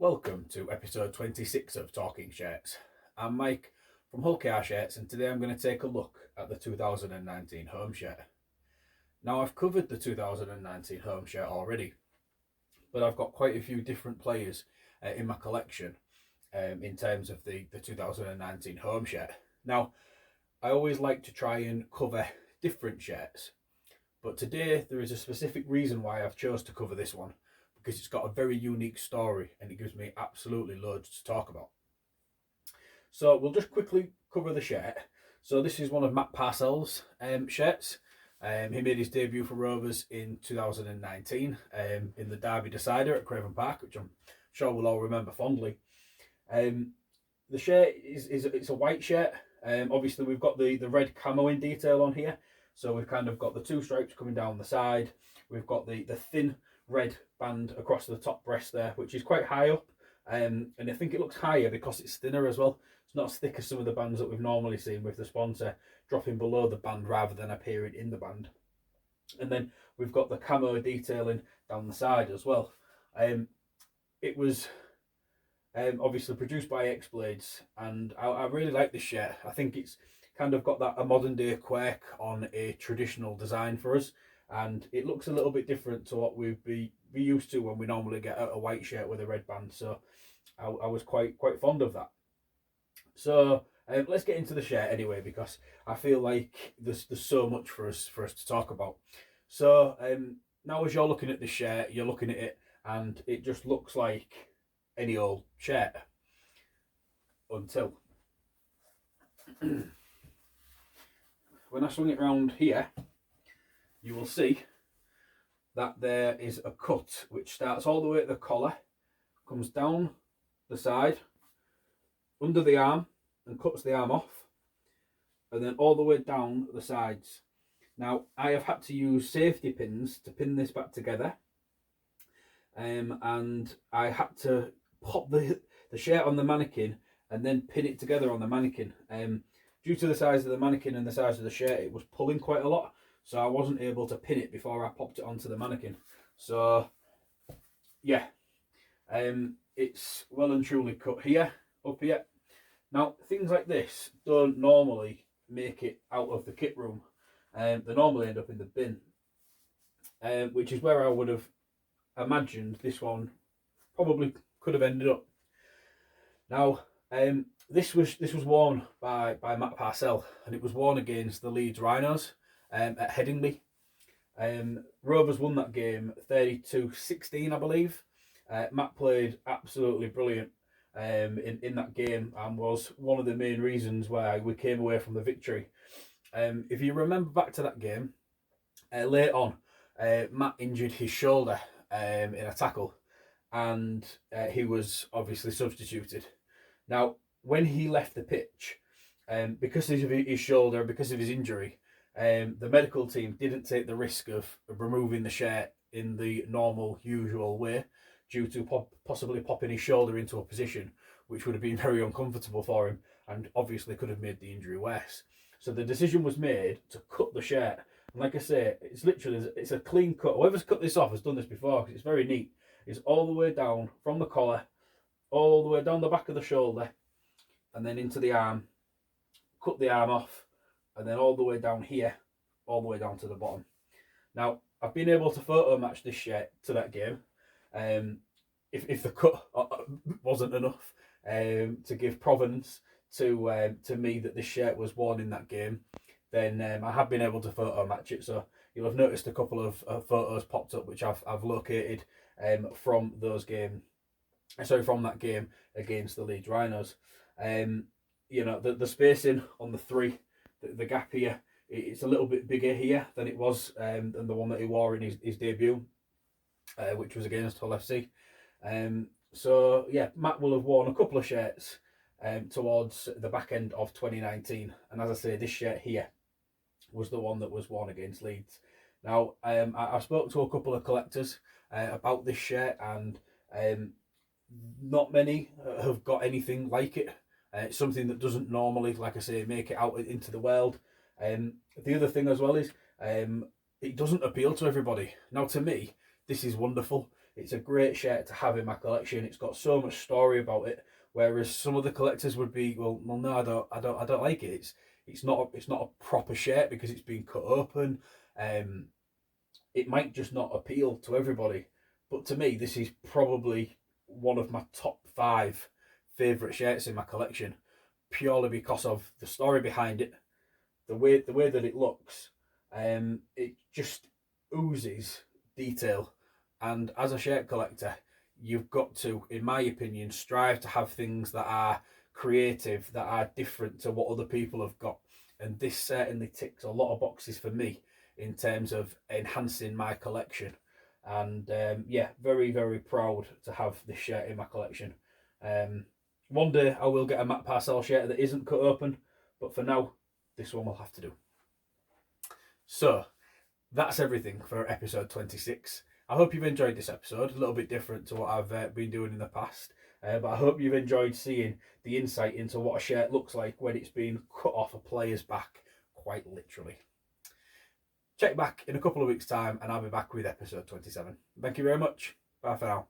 Welcome to episode 26 of Talking Shirts. I'm Mike from Hull KR Shirts, and today I'm going to take a look at the 2019 home shirt. Now, I've covered the 2019 home shirt already, but I've got quite a few different players in my collection in terms of the 2019 home shirt. Now, I always like to try and cover different shirts, but today there is a specific reason why I've chose to cover this one, because it's got a very unique story and it gives me absolutely loads to talk about. So we'll just quickly cover the shirt. So this is one of Matt Parcell's shirts. He made his debut for Rovers in 2019 in the Derby decider at Craven Park, which I'm sure we'll all remember fondly. The shirt it's a white shirt. Obviously we've got the red camo in detail on here. So we've kind of got the two stripes coming down the side. We've got the thin red band across the top breast there, which is quite high up, and I think it looks higher because it's thinner as well. It's not as thick as some of the bands that we've normally seen, with the sponsor dropping below the band rather than appearing in the band. And then we've got the camo detailing down the side as well. It was obviously produced by X-Blades, and I really like this shirt. I think it's kind of got a modern day quirk on a traditional design for us, and it looks a little bit different to what we'd be used to when we normally get a white shirt with a red band. So I was quite fond of that. So let's get into the shirt anyway, because I feel like there's so much for us to talk about. So now as you're looking at this shirt, you're looking at it and it just looks like any old shirt until when I swing it around here, you will see that there is a cut which starts all the way at the collar, comes down the side, under the arm, and cuts the arm off, and then all the way down the sides. Now, I have had to use safety pins to pin this back together, and I had to pop the shirt on the mannequin and then pin it together on the mannequin. Due to the size of the mannequin and the size of the shirt, it was pulling quite a lot, so I wasn't able to pin it before I popped it onto the mannequin. So yeah, it's well and truly cut here, up here. Now, things like this don't normally make it out of the kit room. They normally end up in the bin, which is where I would have imagined this one probably could have ended up. Now, this was worn by Matt Parcell, and it was worn against the Leeds Rhinos at Headingley. Rovers won that game 32-16, I believe. Matt played absolutely brilliant in that game, and was one of the main reasons why we came away from the victory. If you remember back to that game, late on, Matt injured his shoulder in a tackle, and he was obviously substituted. Now, when he left the pitch, because of his shoulder, because of his injury, the medical team didn't take the risk of removing the shirt in the normal, usual way, due to possibly popping his shoulder into a position which would have been very uncomfortable for him, and obviously could have made the injury worse. So the decision was made to cut the shirt. And like I say, it's a clean cut. Whoever's cut this off has done this before, because it's very neat. It's all the way down from the collar, all the way down the back of the shoulder, and then into the arm, cut the arm off, and then all the way down here, all the way down to the bottom. Now, I've been able to photo match this shirt to that game. If the cut wasn't enough to give provenance to me that this shirt was worn in that game, then I have been able to photo match it. So you'll have noticed a couple of photos popped up which I've located from those game. Sorry, from that game against the Leeds Rhinos. You know, the spacing on the three, the gap here, it's a little bit bigger here than it was than the one that he wore in his debut, which was against Hull FC. So yeah, Matt will have worn a couple of shirts towards the back end of 2019, and as I say, this shirt here was the one that was worn against Leeds. Now, I spoke to a couple of collectors about this shirt, and not many have got anything like it. It's something that doesn't normally, like I say, make it out into the world. The other thing as well is it doesn't appeal to everybody. Now, to me, this is wonderful. It's a great shirt to have in my collection. It's got so much story about it. Whereas some other collectors would be, well, no, I don't like it. It's not a proper shirt because it's been cut open. It might just not appeal to everybody. But to me, this is probably one of my top 5 favourite shirts in my collection, purely because of the story behind it, the way that it looks. It just oozes detail, and as a shirt collector, you've got to, in my opinion, strive to have things that are creative, that are different to what other people have got. And this certainly ticks a lot of boxes for me in terms of enhancing my collection. And yeah, very, very proud to have this shirt in my collection. One day I will get a Matt Parcell shirt that isn't cut open, but for now, this one will have to do. So, that's everything for episode 26. I hope you've enjoyed this episode, a little bit different to what I've been doing in the past. But I hope you've enjoyed seeing the insight into what a shirt looks like when it's been cut off a player's back, quite literally. Check back in a couple of weeks' time and I'll be back with episode 27. Thank you very much. Bye for now.